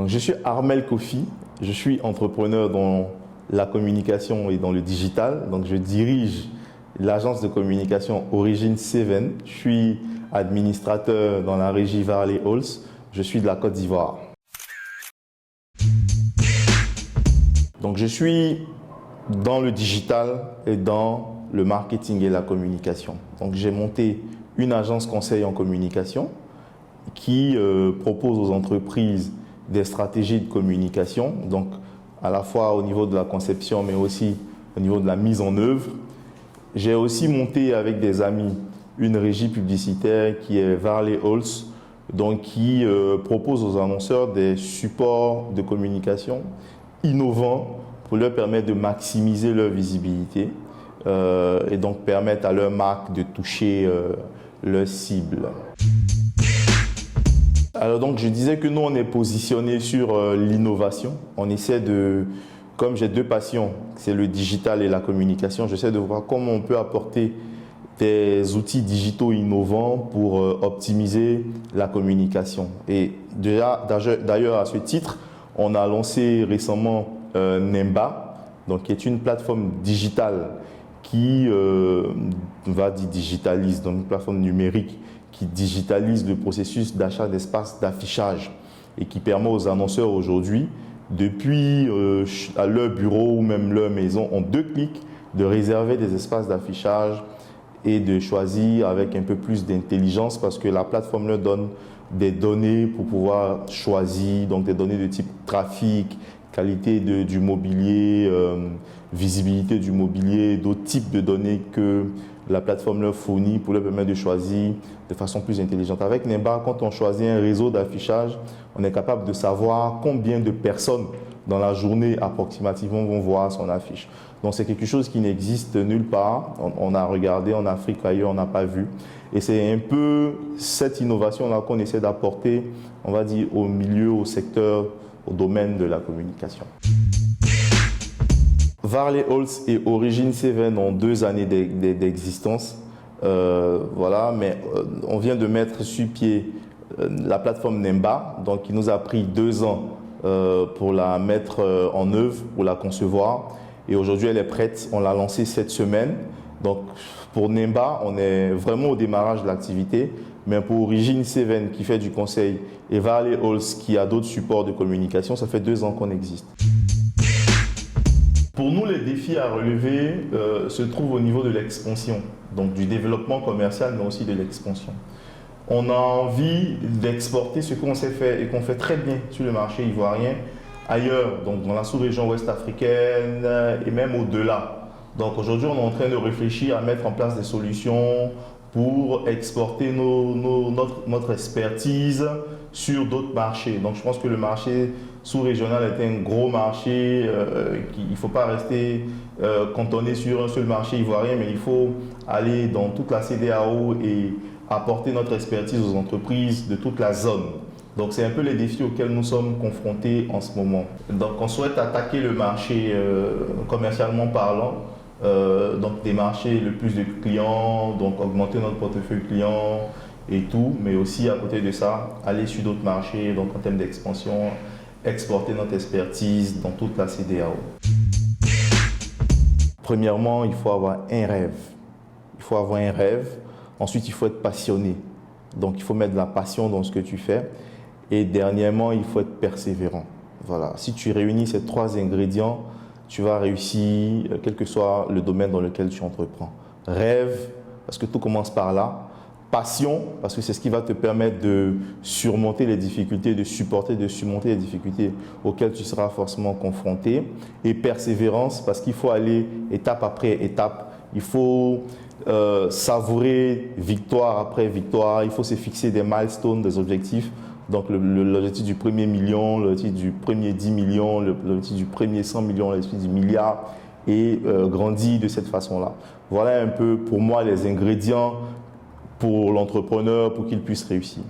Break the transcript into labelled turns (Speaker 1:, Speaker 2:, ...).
Speaker 1: Donc, je suis Armel Kofi, je suis entrepreneur dans la communication et dans le digital. Donc, je dirige l'agence de communication Origine 7. Je suis administrateur dans la régie Varley Halls. Je suis de la Côte d'Ivoire. Donc, je suis dans le digital et dans le marketing et la communication. Donc, j'ai monté une agence conseil en communication qui propose aux entreprises des stratégies de communication, donc à la fois au niveau de la conception, mais aussi au niveau de la mise en œuvre. J'ai aussi monté avec des amis une régie publicitaire qui est Varley Halls, donc qui propose aux annonceurs des supports de communication innovants pour leur permettre de maximiser leur visibilité et donc permettre à leur marque de toucher leur cible. Alors donc je disais que nous on est positionné sur l'innovation. On essaie de, comme j'ai deux passions, c'est le digital et la communication, j'essaie de voir comment on peut apporter des outils digitaux innovants pour optimiser la communication. Et d'ailleurs à ce titre, on a lancé récemment Nemba, donc qui est une plateforme digitale qui digitalise, donc une plateforme numérique qui digitalise le processus d'achat d'espaces d'affichage et qui permet aux annonceurs aujourd'hui, depuis à leur bureau ou même leur maison, en 2 clics, de réserver des espaces d'affichage et de choisir avec un peu plus d'intelligence parce que la plateforme leur donne des données pour pouvoir choisir, donc des données de type trafic, qualité du mobilier, visibilité du mobilier, d'autres types de données que la plateforme leur fournit pour leur permettre de choisir de façon plus intelligente. Avec Nemba, quand on choisit un réseau d'affichage, on est capable de savoir combien de personnes dans la journée approximativement vont voir son affiche. Donc c'est quelque chose qui n'existe nulle part. On a regardé en Afrique, ailleurs, on n'a pas vu. Et c'est un peu cette innovation-là qu'on essaie d'apporter, on va dire, au milieu, au secteur, au domaine de la communication. Varley Halls et Origine 7 ont 2 années d'existence. Voilà, mais on vient de mettre sur pied la plateforme Nemba, donc il nous a pris 2 ans pour la mettre en œuvre, pour la concevoir. Et aujourd'hui, elle est prête. On l'a lancée cette semaine. Donc, pour Nemba, on est vraiment au démarrage de l'activité. Mais pour Origine 7 qui fait du conseil et Varley Halls qui a d'autres supports de communication, ça fait 2 ans qu'on existe. Pour nous, les défis à relever se trouvent au niveau de l'expansion, donc du développement commercial, mais aussi de l'expansion. On a envie d'exporter ce qu'on sait faire et qu'on fait très bien sur le marché ivoirien ailleurs, donc dans la sous-région ouest africaine et même au-delà. Donc aujourd'hui, on est en train de réfléchir à mettre en place des solutions pour exporter notre expertise sur d'autres marchés. Donc je pense que le marché sous-régional est un gros marché, il ne faut pas rester cantonné sur un seul marché ivoirien, mais il faut aller dans toute la CEDEAO et apporter notre expertise aux entreprises de toute la zone. Donc c'est un peu les défis auxquels nous sommes confrontés en ce moment. Donc on souhaite attaquer le marché commercialement parlant, donc démarcher le plus de clients, donc augmenter notre portefeuille client et tout, mais aussi à côté de ça, aller sur d'autres marchés, donc en termes d'expansion, exporter notre expertise dans toute la CEDEAO. Premièrement, il faut avoir un rêve. Il faut avoir un rêve. Ensuite, il faut être passionné. Donc, il faut mettre de la passion dans ce que tu fais. Et dernièrement, il faut être persévérant. Voilà. Si tu réunis ces 3 ingrédients, tu vas réussir, quel que soit le domaine dans lequel tu entreprends. Rêve, parce que tout commence par là. Passion, parce que c'est ce qui va te permettre de surmonter les difficultés, de surmonter les difficultés auxquelles tu seras forcément confronté. Et persévérance, parce qu'il faut aller étape après étape. Il faut savourer victoire après victoire. Il faut se fixer des milestones, des objectifs. Donc l'objectif du premier million, l'objectif du premier 10 millions, l'objectif du premier 100 millions, l'objectif du milliard. Et grandir de cette façon-là. Voilà un peu pour moi les ingrédients pour l'entrepreneur pour qu'il puisse réussir.